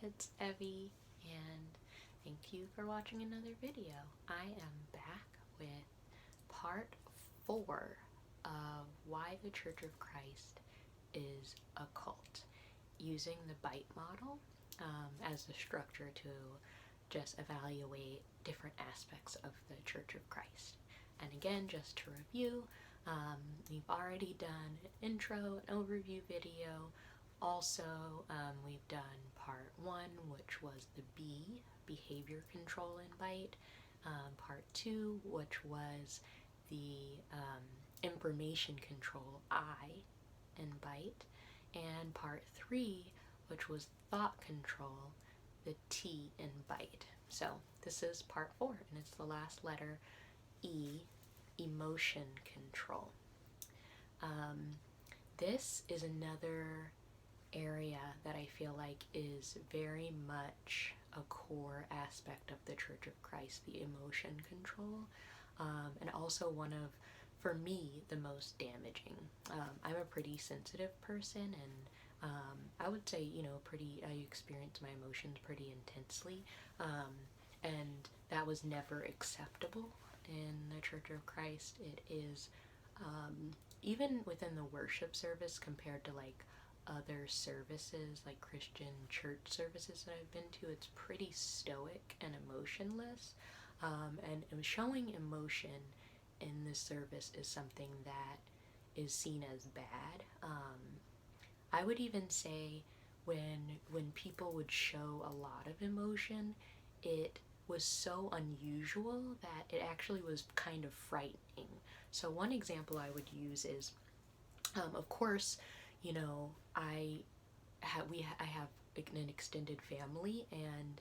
it's Evie, and thank you for watching another video. I am back with part 4 of why the Church of Christ is a cult, using the B.I.T.E model as the structure to just evaluate different aspects of the Church of Christ. And again, just to review, we've already done an intro, an overview video. Also, we've done part 1, which was the B, behavior control in B.I.T.E, part 2, which was the information control, I, in B.I.T.E, and part 3, which was thought control, the T in B.I.T.E. So this is part 4, and it's the last letter, E, emotion control. This is another area that I feel like is very much a core aspect of the Church of Christ, the emotion control, and also one of, for me, the most damaging. I'm a pretty sensitive person, and I would say, I experience my emotions pretty intensely, and that was never acceptable in the Church of Christ. It is, even within the worship service compared to like other services, like Christian church services that I've been to, it's pretty stoic and emotionless, and showing emotion in this service is something that is seen as bad. I would even say when people would show a lot of emotion, it was so unusual that it actually was kind of frightening. So one example I would use is, of course, I have an extended family, and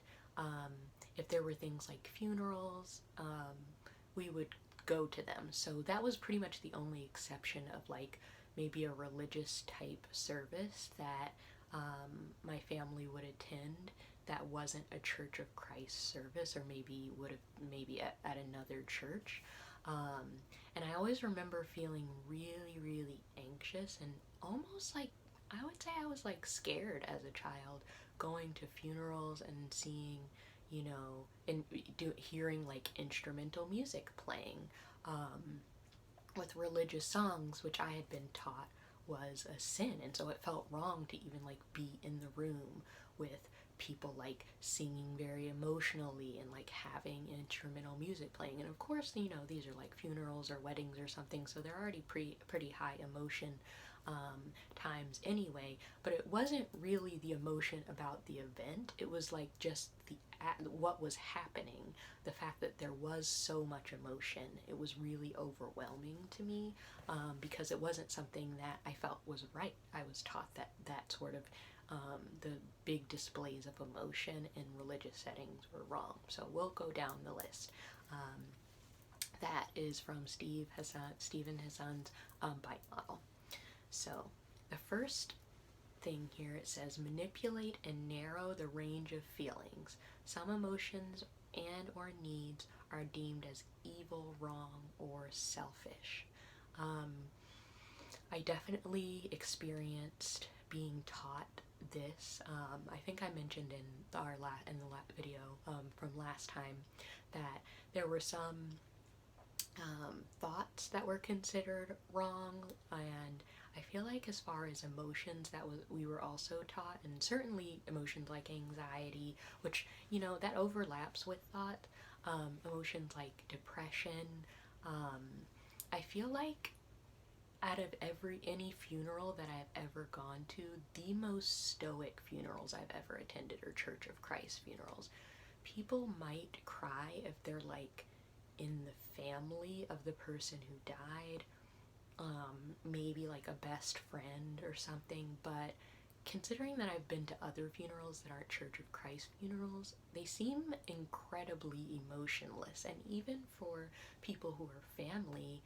if there were things like funerals, we would go to them. So that was pretty much the only exception of like maybe a religious type service that my family would attend that wasn't a Church of Christ service, or maybe would have at another church. And I always remember feeling really, really anxious, and almost like, I would say I was like scared as a child, going to funerals and seeing, and hearing like instrumental music playing, with religious songs, which I had been taught was a sin, and so it felt wrong to even like be in the room with people like singing very emotionally and like having instrumental music playing. And of course, these are like funerals or weddings or something, so they're already pretty high emotion times anyway, but it wasn't really the emotion about the event. It was like just what was happening, the fact that there was so much emotion. It was really overwhelming to me, because it wasn't something that I felt was right. I was taught that sort of the big displays of emotion in religious settings were wrong. So we'll go down the list. That is from Stephen Hassan's B.I.T.E model. So the first thing here, it says manipulate and narrow the range of feelings. Some emotions and or needs are deemed as evil, wrong, or selfish. I definitely experienced being taught this. I think I mentioned in the last video from last time that there were some thoughts that were considered wrong, and I feel like as far as emotions, we were also taught, and certainly emotions like anxiety, which that overlaps with thought. Emotions like depression. I feel like out of any funeral that I've ever gone to, the most stoic funerals I've ever attended are Church of Christ funerals. People might cry if they're like in the family of the person who died, maybe like a best friend or something, but considering that I've been to other funerals that aren't Church of Christ funerals, they seem incredibly emotionless. And even for people who are family,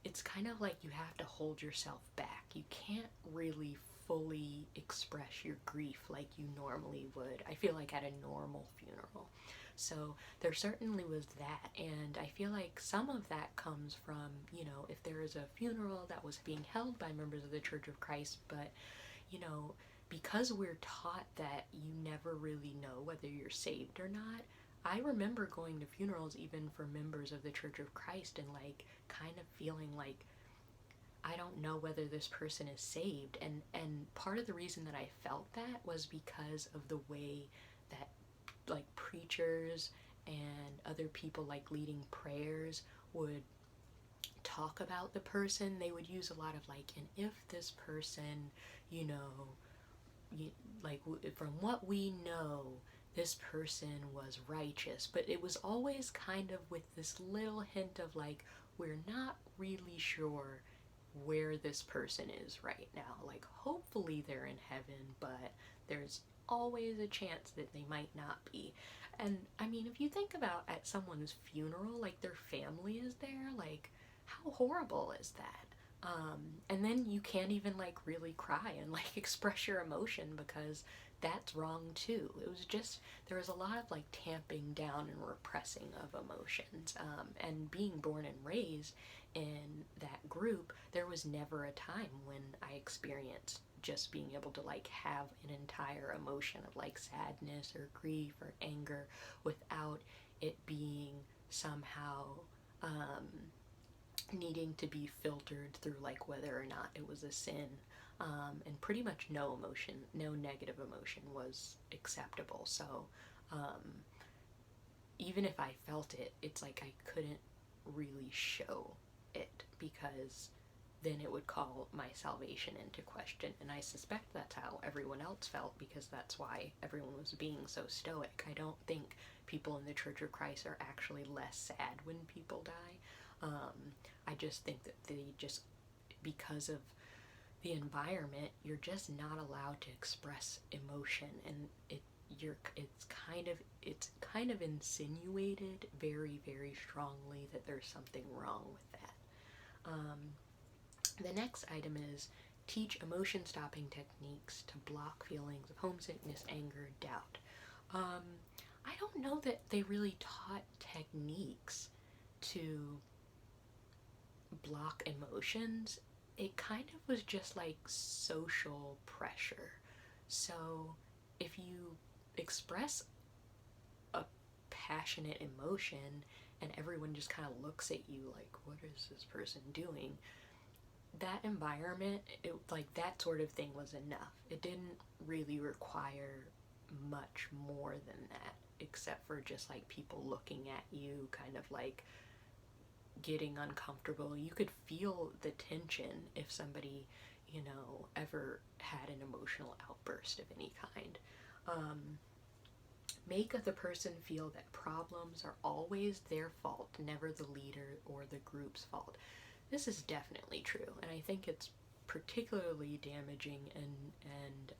it's kind of like you have to hold yourself back. You can't really fully express your grief like you normally would, I feel like, at a normal funeral. So there certainly was that, and I feel like some of that comes from, if there is a funeral that was being held by members of the Church of Christ, but, because we're taught that you never really know whether you're saved or not, I remember going to funerals even for members of the Church of Christ and like kind of feeling like I don't know whether this person is saved. And part of the reason that I felt that was because of the way that like preachers and other people like leading prayers would talk about the person. They would use a lot of like, and if this person, you know, like from what we know, this person was righteous, but it was always kind of with this little hint of like, we're not really sure where this person is right now. Like, hopefully they're in heaven, but there's always a chance that they might not be. And I mean, if you think about at someone's funeral, like their family is there, like, how horrible is that? And then you can't even like really cry and like express your emotion because that's wrong too. It was just, there was a lot of like tamping down and repressing of emotions. And being born and raised in that group, there was never a time when I experienced just being able to like have an entire emotion of like sadness or grief or anger without it being somehow needing to be filtered through like whether or not it was a sin. And pretty much no emotion, no negative emotion was acceptable. So even if I felt it, it's like I couldn't really show it because then it would call my salvation into question. And I suspect that's how everyone else felt because that's why everyone was being so stoic. I don't think people in the Church of Christ are actually less sad when people die. I just think that they just, because of the environment, you're just not allowed to express emotion, and it's kind of insinuated very, very strongly that there's something wrong with that. The next item is teach emotion stopping techniques to block feelings of homesickness, anger, doubt. I don't know that they really taught techniques to block emotions. It kind of was just like social pressure. So if you express a passionate emotion and everyone just kind of looks at you like, what is this person doing? That environment, like that sort of thing was enough. It didn't really require much more than that, except for just like people looking at you kind of like getting uncomfortable. You could feel the tension if somebody, you know, ever had an emotional outburst of any kind. Make the person feel that problems are always their fault, never the leader or the group's fault. This is definitely true, and I think it's particularly damaging, and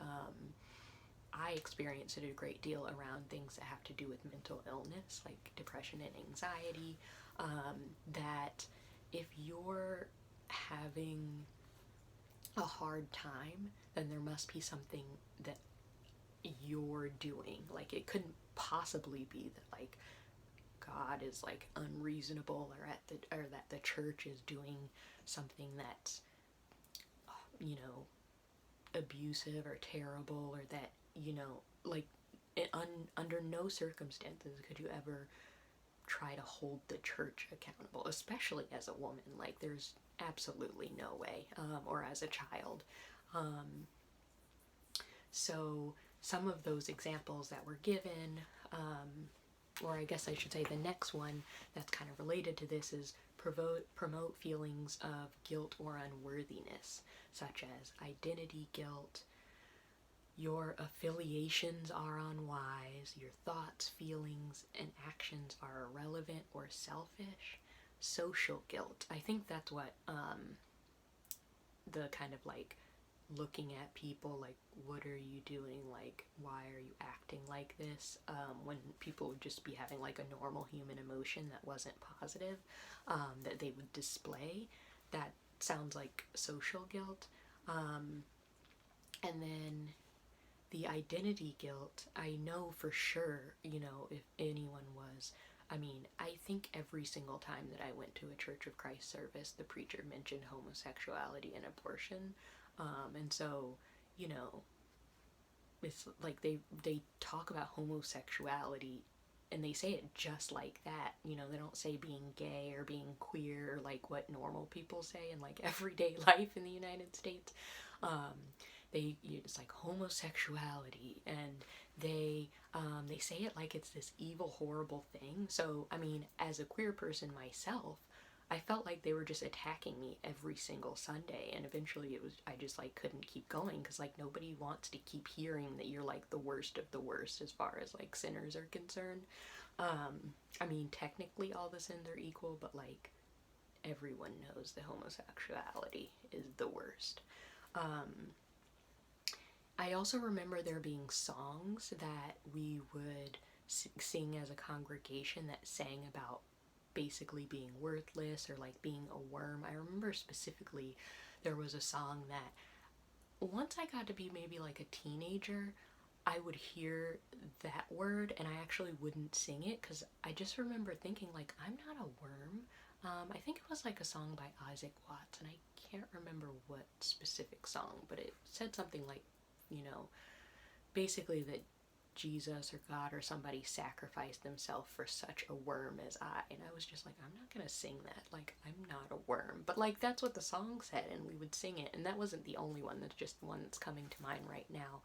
I experience it a great deal around things that have to do with mental illness, like depression and anxiety. That if you're having a hard time, then there must be something that you're doing. Like, it couldn't possibly be that like God is like unreasonable, or that the church is doing something that's, you know, abusive or terrible, or that, you know, like under no circumstances could you ever try to hold the church accountable, especially as a woman. Like, there's absolutely no way, or as a child. So some of those examples that were given, or I guess I should say the next one that's kind of related to this, is promote feelings of guilt or unworthiness, such as identity guilt, your affiliations are unwise, your thoughts, feelings, and actions are irrelevant or selfish, social guilt. I think that's what the kind of like looking at people like, what are you doing, like, why are you acting like this, when people would just be having like a normal human emotion that wasn't positive, that they would display. That sounds like social guilt. And then the identity guilt, I know for sure, you know, if anyone was, I mean, I think every single time that I went to a Church of Christ service, the preacher mentioned homosexuality and abortion. And so, you know, it's like they talk about homosexuality and they say it just like that. You know, they don't say being gay or being queer or like what normal people say in like everyday life in the United States. Um, it's like homosexuality, and they say it like it's this evil, horrible thing. So I mean, as a queer person myself, I felt like they were just attacking me every single Sunday, and eventually it was I just like couldn't keep going because like nobody wants to keep hearing that you're like the worst of the worst as far as like sinners are concerned. I mean, technically all the sins are equal, but like everyone knows that homosexuality is the worst. I also remember there being songs that we would sing as a congregation that sang about basically being worthless or like being a worm. I remember specifically there was a song that once I got to be maybe like a teenager, I would hear that word and I actually wouldn't sing it because I just remember thinking like I'm not a worm. I think it was like a song by Isaac Watts, and I can't remember what specific song, but it said something like, you know, basically that Jesus or God or somebody sacrificed themselves for such a worm as I. And I was just like, I'm not gonna sing that. Like, I'm not a worm. But like, that's what the song said, and we would sing it. And that wasn't the only one. That's just one that's coming to mind right now.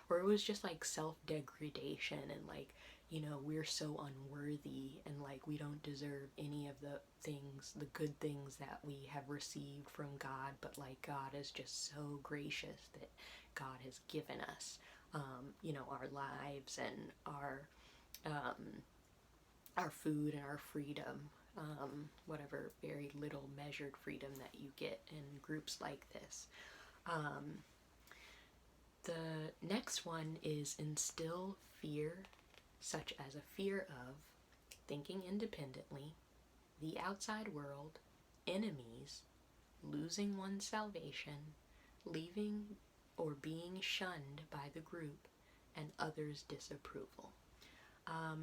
Where it was just like self-degradation and like, you know, we're so unworthy and like we don't deserve any of the things, the good things that we have received from God. But like, God is just so gracious that God has given us, you know, our lives and our food and our freedom, whatever very little measured freedom that you get in groups like this. The next one is instill fear, such as a fear of thinking independently, the outside world, enemies, losing one's salvation, leaving or being shunned by the group, and others' disapproval. I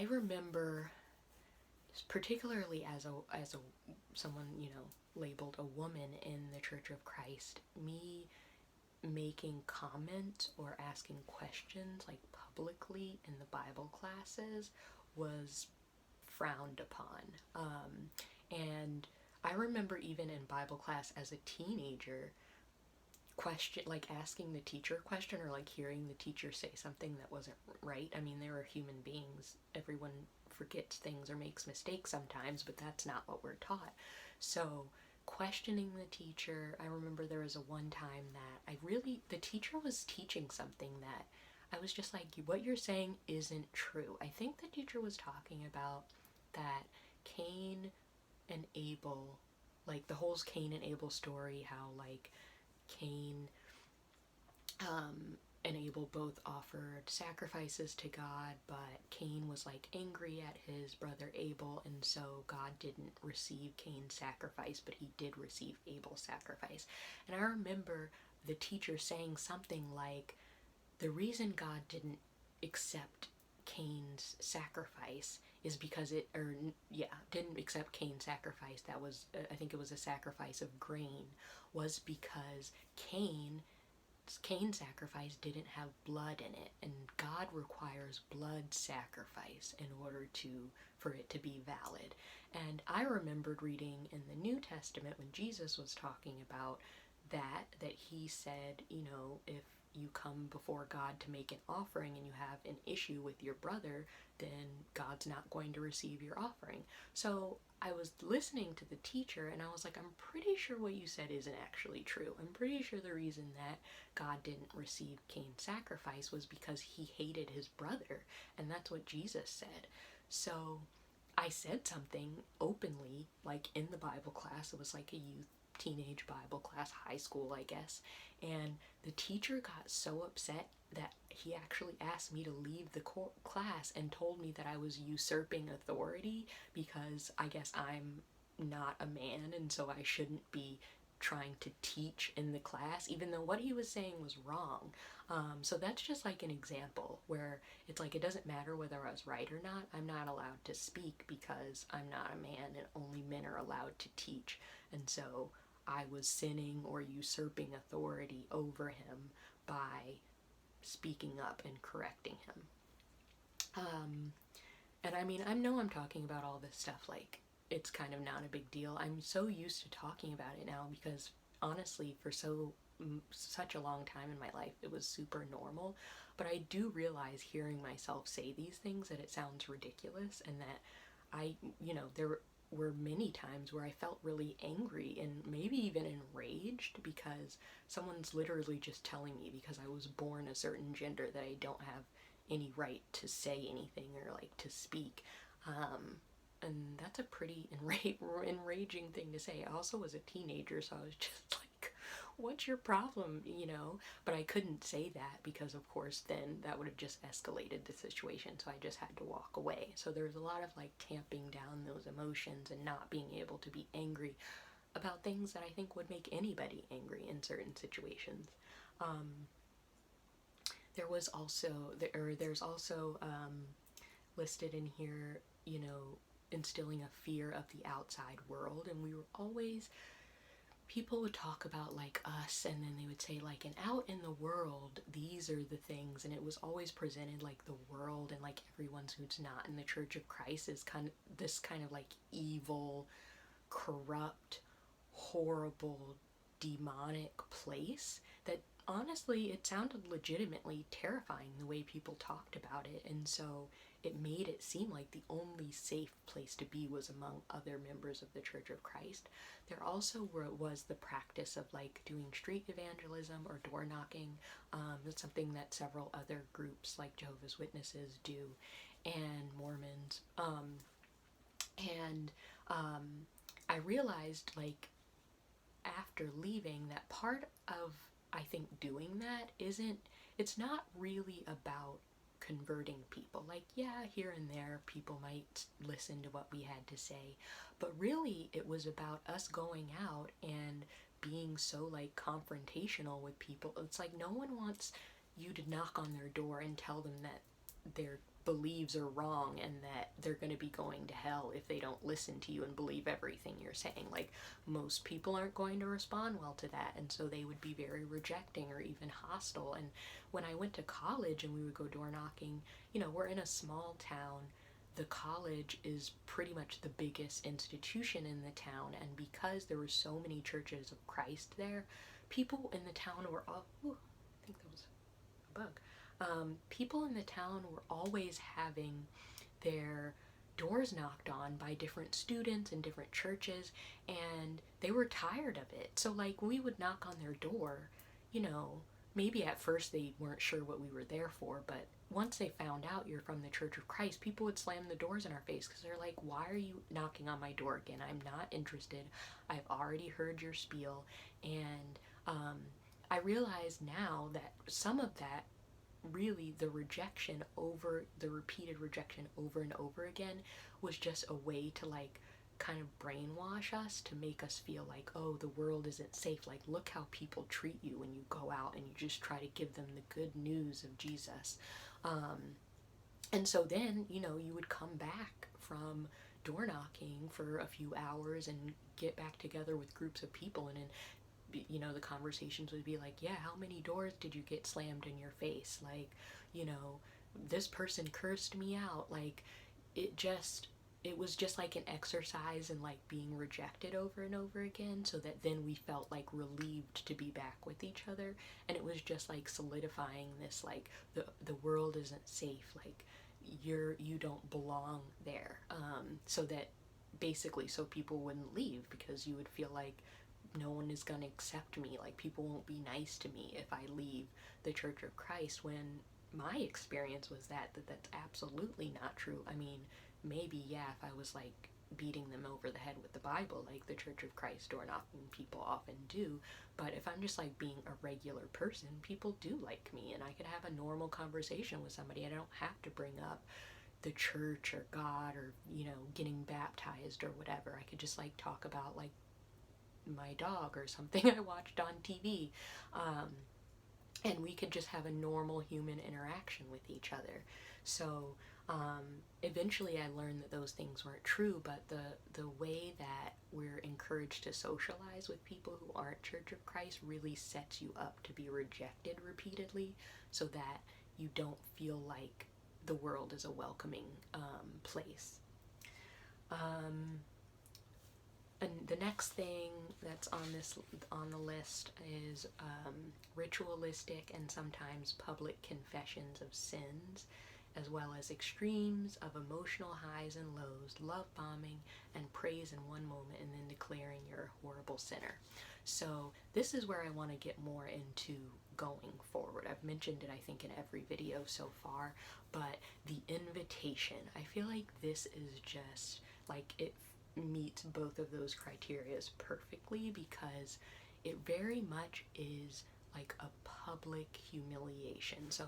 remember, particularly as a someone, you know, labeled a woman in the Church of Christ, me making comments or asking questions like publicly in the Bible classes was frowned upon. And I remember even in Bible class as a teenager, asking the teacher a question or like hearing the teacher say something that wasn't right. I mean, they were human beings. Everyone forgets things or makes mistakes sometimes, but that's not what we're taught. So questioning the teacher, I remember there was a one time that the teacher was teaching something that I was just like, what you're saying isn't true. I think the teacher was talking about that Cain and Abel, like the whole Cain and Abel story, how like Cain and Abel both offered sacrifices to God, but Cain was like angry at his brother Abel, and so God didn't receive Cain's sacrifice, but he did receive Abel's sacrifice. And I remember the teacher saying something like, the reason God didn't accept Cain's sacrifice is because didn't accept Cain's sacrifice. That was, I think it was a sacrifice of grain, was because Cain's sacrifice didn't have blood in it, and God requires blood sacrifice in order for it to be valid. And I remembered reading in the New Testament when Jesus was talking about that he said, you know, if you come before God to make an offering and you have an issue with your brother, then God's not going to receive your offering. So I was listening to the teacher and I was like, I'm pretty sure what you said isn't actually true. I'm pretty sure the reason that God didn't receive Cain's sacrifice was because he hated his brother, and that's what Jesus said. So I said something openly, like in the Bible class. It was like a teenage Bible class, high school, I guess. And the teacher got so upset that he actually asked me to leave the class and told me that I was usurping authority because I guess I'm not a man and so I shouldn't be trying to teach in the class, even though what he was saying was wrong. So that's just like an example where it's like it doesn't matter whether I was right or not. I'm not allowed to speak because I'm not a man and only men are allowed to teach. And so I was sinning or usurping authority over him by speaking up and correcting him. And I mean, I know I'm talking about all this stuff like it's kind of not a big deal. I'm so used to talking about it now because honestly, for such a long time in my life, it was super normal. But I do realize hearing myself say these things that it sounds ridiculous, and that there were many times where I felt really angry and maybe even enraged because someone's literally just telling me because I was born a certain gender that I don't have any right to say anything or like to speak. And that's a pretty enraging thing to say. I also was a teenager, so I was just like, what's your problem, But I couldn't say that because, of course, then that would have just escalated the situation, so I just had to walk away. So there's a lot of like tamping down those emotions and not being able to be angry about things that I think would make anybody angry in certain situations. There's also listed in here, instilling a fear of the outside world. And we were always, people would talk about like us, and then they would say like, and out in the world, these are the things. And it was always presented like the world and like everyone who's not in the Church of Christ is kind of like evil, corrupt, horrible, demonic place that honestly it sounded legitimately terrifying the way people talked about it. And so it made it seem like the only safe place to be was among other members of the Church of Christ. There also was the practice of like doing street evangelism or door knocking. That's something that several other groups like Jehovah's Witnesses do, and Mormons. I realized like after leaving that part of, I think, doing that it's not really about converting people. Like, yeah, here and there people might listen to what we had to say, but really it was about us going out and being so like confrontational with people. It's like no one wants you to knock on their door and tell them that their beliefs are wrong and that they're going to be going to hell if they don't listen to you and believe everything you're saying. Like, most people aren't going to respond well to that, and so they would be very rejecting or even hostile. And when I went to college and we would go door knocking, we're in a small town. The college is pretty much the biggest institution in the town, and because there were so many churches of Christ there, people in the town were all, ooh, I think that was a bug. People in the town were always having their doors knocked on by different students and different churches, and they were tired of it. So like we would knock on their door, maybe at first they weren't sure what we were there for, but once they found out you're from the Church of Christ, people would slam the doors in our face because they're like, why are you knocking on my door again? I'm not interested. I've already heard your spiel. And I realize now that some of that, really the repeated rejection over and over again, was just a way to like kind of brainwash us to make us feel like, oh, the world isn't safe. Like, look how people treat you when you go out and you just try to give them the good news of Jesus. And so then, you would come back from door knocking for a few hours and get back together with groups of people, and then the conversations would be like, yeah, how many doors did you get slammed in your face? Like, this person cursed me out. Like, it was just like an exercise in like being rejected over and over again, so that then we felt like relieved to be back with each other. And it was just like solidifying this, like, the world isn't safe, like you don't belong there. So that basically, so people wouldn't leave, because you would feel like no one is going to accept me, like people won't be nice to me if I leave the Church of Christ, when my experience was that's absolutely not true. I mean, maybe, yeah, if I was like beating them over the head with the Bible like the Church of Christ door knocking people often do, but if I'm just like being a regular person, people do like me, and I could have a normal conversation with somebody. I don't have to bring up the church or God or getting baptized or whatever. I could just like talk about like my dog or something I watched on TV. and we could just have a normal human interaction with each other. So eventually I learned that those things weren't true, but the way that we're encouraged to socialize with people who aren't Church of Christ really sets you up to be rejected repeatedly, so that you don't feel like the world is a welcoming place. And the next thing that's on the list is ritualistic and sometimes public confessions of sins, as well as extremes of emotional highs and lows, love bombing, and praise in one moment and then declaring you're a horrible sinner. So this is where I want to get more into going forward. I've mentioned it, I think, in every video so far, but the invitation, I feel like this is just like it meets both of those criteria perfectly, because it very much is like a public humiliation. So,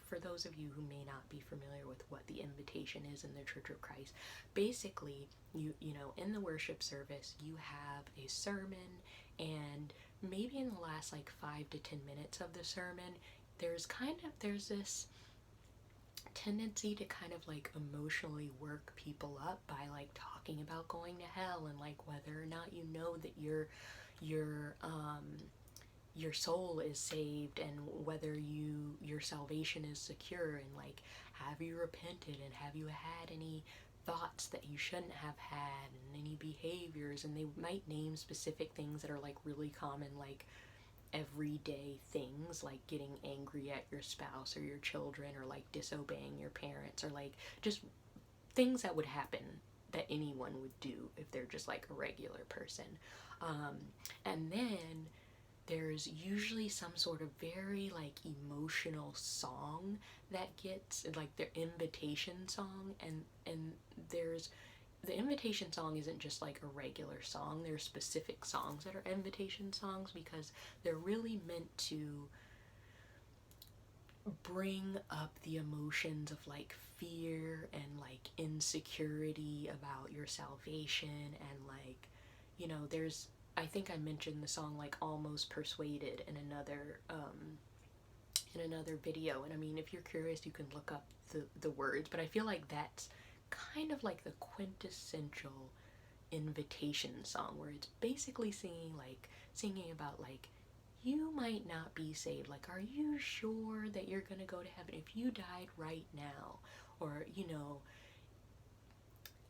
for those of you who may not be familiar with what the invitation is in the Church of Christ, basically, in the worship service, you have a sermon, and maybe in the last like 5 to 10 minutes of the sermon, there's this tendency to kind of like emotionally work people up by like talking about going to hell, and like whether or not you know that your your soul is saved, and whether your salvation is secure, and like have you repented, and have you had any thoughts that you shouldn't have had, and any behaviors, and they might name specific things that are like really common, like everyday things, like getting angry at your spouse or your children, or like disobeying your parents, or like just things that would happen that anyone would do if they're just like a regular person. And then there's usually some sort of very like emotional song that gets like their invitation song, and there's the invitation song isn't just like a regular song. There's specific songs that are invitation songs because they're really meant to bring up the emotions of like fear and like insecurity about your salvation, and like, there's, I think I mentioned the song like Almost Persuaded in another video, and I mean, if you're curious you can look up the words, but I feel like that's kind of like the quintessential invitation song, where it's basically singing about like, you might not be saved, like, are you sure that you're gonna go to heaven if you died right now? Or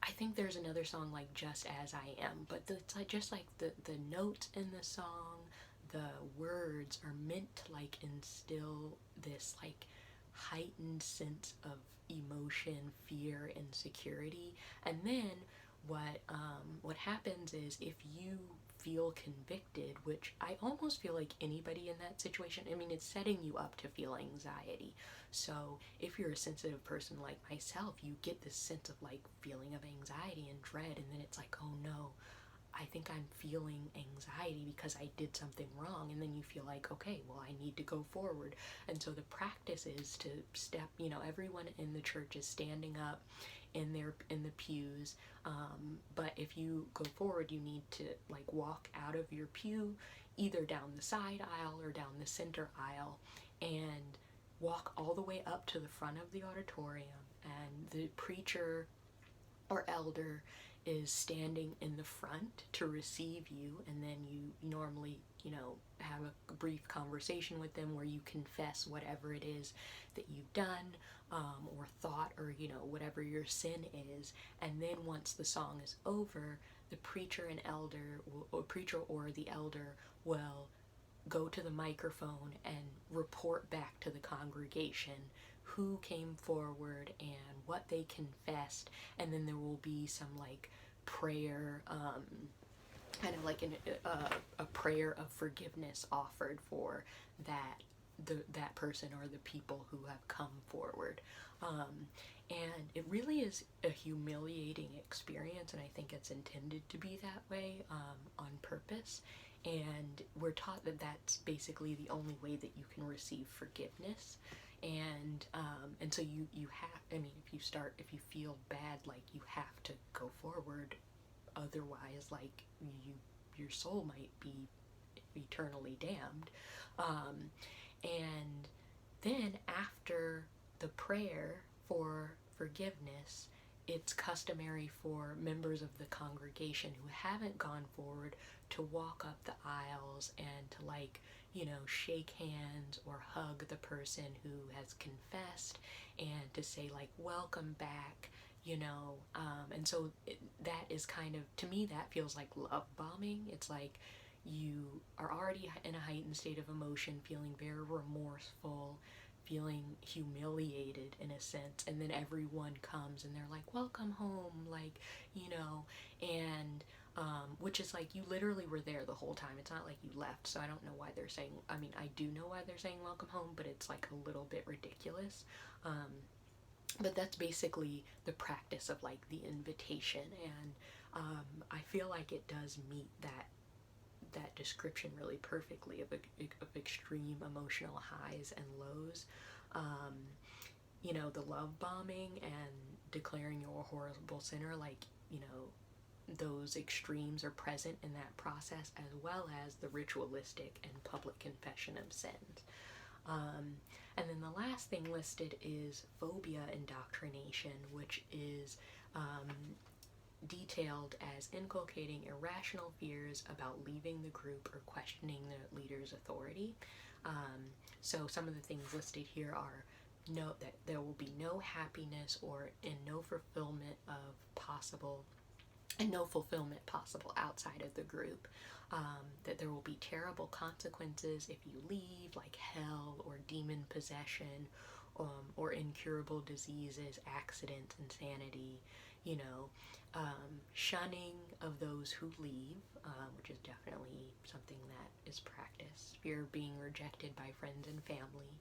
I think there's another song like Just As I Am, but it's like just like the notes in the song, the words are meant to like instill this like heightened sense of emotion, fear, and security. And then what happens is, if you feel convicted, which I almost feel like anybody in that situation, I mean, it's setting you up to feel anxiety. So if you're a sensitive person like myself, you get this sense of like feeling of anxiety and dread, and then it's like, oh no, I think I'm feeling anxiety because I did something wrong, and then you feel like, okay, well, I need to go forward. And so the practice is to step, everyone in the church is standing up in the pews, but if you go forward, you need to like walk out of your pew, either down the side aisle or down the center aisle, and walk all the way up to the front of the auditorium, and the preacher or elder is standing in the front to receive you, and then you normally, have a brief conversation with them where you confess whatever it is that you've done, or thought, or whatever your sin is. And then once the song is over, the preacher or the elder will go to the microphone and report back to the congregation who came forward and what they confessed, and then there will be some like prayer, kind of like a prayer of forgiveness offered for that person or the people who have come forward. And it really is a humiliating experience, and I think it's intended to be that way, on purpose. And we're taught that that's basically the only way that you can receive forgiveness. And so you have, I mean, if you feel bad, like, you have to go forward, otherwise, like, your soul might be eternally damned. And then after the prayer for forgiveness, it's customary for members of the congregation who haven't gone forward to walk up the aisles and to, like, shake hands or hug the person who has confessed and to say, like, welcome back, and so that is kind of, to me, that feels like love bombing. It's like you are already in a heightened state of emotion, feeling very remorseful, feeling humiliated in a sense, and then everyone comes and they're like, welcome home, like, and which is like, you literally were there the whole time. It's not like you left. So I don't know why they're saying, I mean, I do know why they're saying welcome home, but it's like a little bit ridiculous. But that's basically the practice of, like, the invitation, and I feel like it does meet that description really perfectly of extreme emotional highs and lows. The love bombing and declaring you're a horrible sinner, like, those extremes are present in that process, as well as the ritualistic and public confession of sins. And then the last thing listed is phobia indoctrination, which is detailed as inculcating irrational fears about leaving the group or questioning the leader's authority. So some of the things listed here are that there will be no happiness and no fulfillment possible outside of the group. That there will be terrible consequences if you leave, like hell or demon possession, or incurable diseases, accidents, insanity, shunning of those who leave, which is definitely something that is practiced, fear of being rejected by friends and family,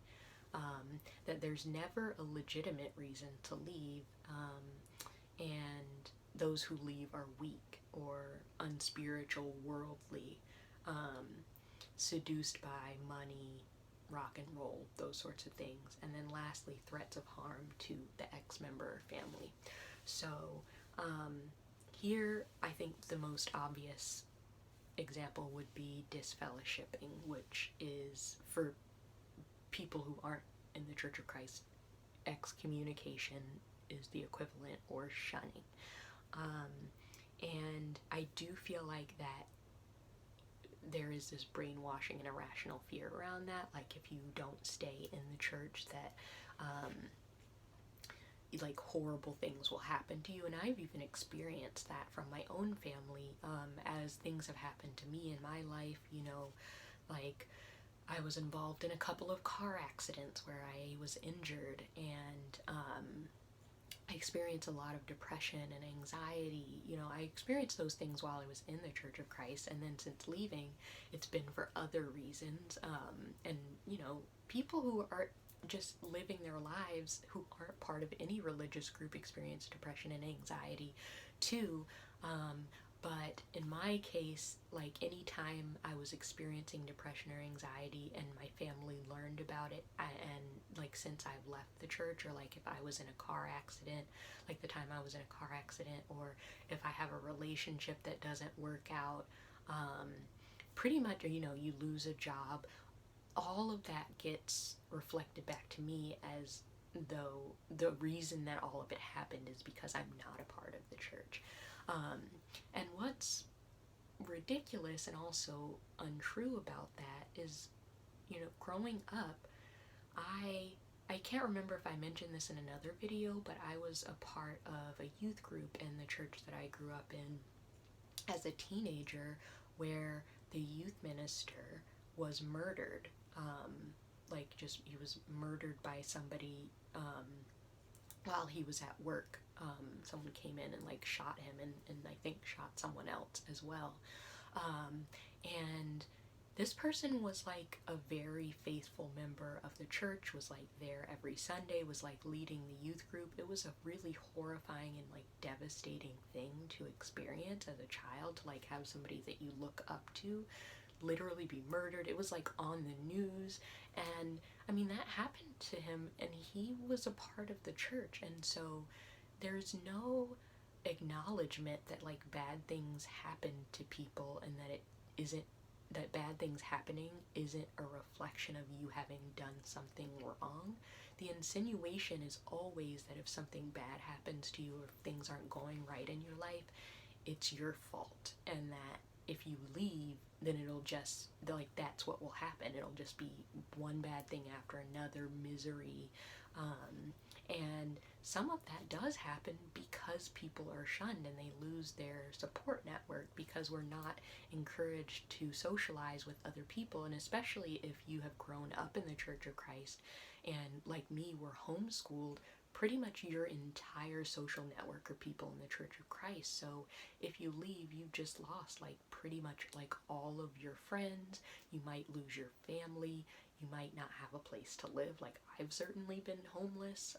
that there's never a legitimate reason to leave, and those who leave are weak or unspiritual, worldly, seduced by money, rock and roll, those sorts of things. And then lastly, threats of harm to the ex-member or family. So here I think the most obvious example would be disfellowshipping, which is, for people who aren't in the Church of Christ, excommunication is the equivalent, or shunning. And I do feel like that there is this brainwashing and irrational fear around that. Like, if you don't stay in the church, that like horrible things will happen to you. And I've even experienced that from my own family, as things have happened to me in my life. Like, I was involved in a couple of car accidents where I was injured, and I experienced a lot of depression and anxiety. I experienced those things while I was in the Church of Christ, and then since leaving, it's been for other reasons. And people who are just living their lives, who aren't part of any religious group, experience depression and anxiety too. But in my case, like, anytime I was experiencing depression or anxiety and my family learned about it, and like, since I've left the church, or like if I was in a car accident, like the time I was in a car accident, or if I have a relationship that doesn't work out, pretty much, or you lose a job, all of that gets reflected back to me as though the reason that all of it happened is because I'm not a part of the church. And what's ridiculous and also untrue about that is, growing up, I can't remember if I mentioned this in another video, but I was a part of a youth group in the church that I grew up in as a teenager, where the youth minister was murdered. He was murdered by somebody while he was at work. Someone came in and like shot him, and I think shot someone else as well. And this person was like a very faithful member of the church, was like there every Sunday, was like leading the youth group. It was a really horrifying and like devastating thing to experience as a child, to like have somebody that you look up to literally be murdered. It was like on the news, and I mean, that happened to him, and he was a part of the church. And so there's no acknowledgement that like bad things happen to people, and that it isn't that bad things happening isn't a reflection of you having done something wrong. The insinuation is always that if something bad happens to you or if things aren't going right in your life, it's your fault, and that if you leave, then it'll just, like, that's what will happen. It'll just be one bad thing after another, misery. And some of that does happen because people are shunned and they lose their support network because we're not encouraged to socialize with other people. And especially if you have grown up in the Church of Christ and, like me, were homeschooled, pretty much your entire social network are people in the Church of Christ. So if you leave, you've just lost, like, pretty much, like, all of your friends. You might lose your family. You might not have a place to live. Like, I've certainly been homeless,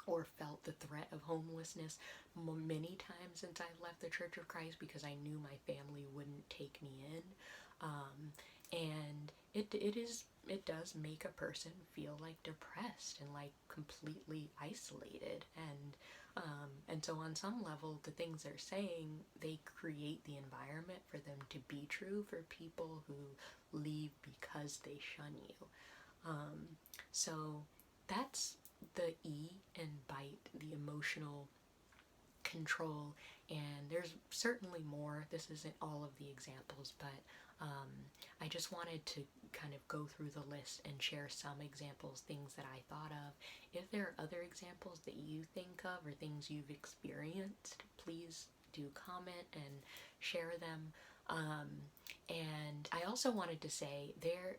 or felt the threat of homelessness many times since I've left the Church of Christ because I knew my family wouldn't take me in. And it does make a person feel like depressed and like completely isolated, and so on some level the things they're saying, they create the environment for them to be true for people who leave because they shun you. So that's the E in B.I.T.E, the emotional control, and there's certainly more. This isn't all of the examples, but I just wanted to kind of go through the list and share some examples, things that I thought of. If there are other examples that you think of or things you've experienced, please do comment and share them. And I also wanted to say,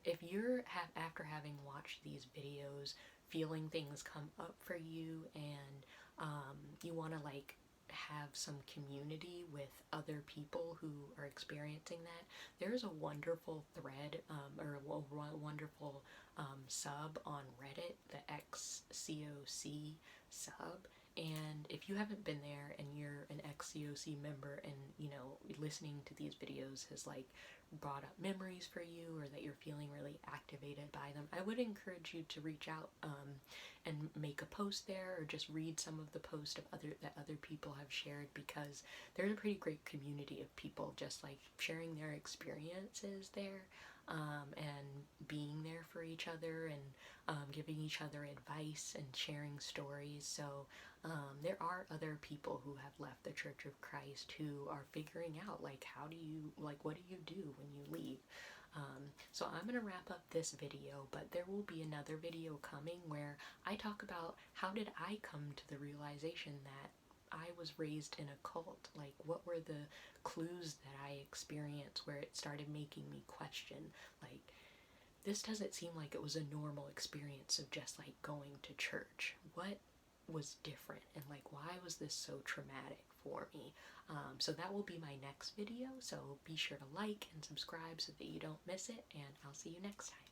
if you're after having watched these videos, feeling things come up for you, and you want to like have some community with other people who are experiencing that, there's a wonderful thread, or a wonderful sub on Reddit, the XCOC sub. And if you haven't been there and you're an XCOC member and, you know, listening to these videos has like brought up memories for you, or that you're feeling really activated by them, I would encourage you to reach out and make a post there, or just read some of the posts of that other people have shared, because there's a pretty great community of people just like sharing their experiences there, and being there for each other, and giving each other advice and sharing stories. So there are other people who have left the Church of Christ who are figuring out, like, what do you do when you leave? So I'm going to wrap up this video, but there will be another video coming where I talk about how did I come to the realization that I was raised in a cult. Like, what were the clues that I experienced where it started making me question, like, this doesn't seem like it was a normal experience of just like going to church. What was different, and like, why was this so traumatic for me? So that will be my next video, so be sure to like and subscribe so that you don't miss it, and I'll see you next time.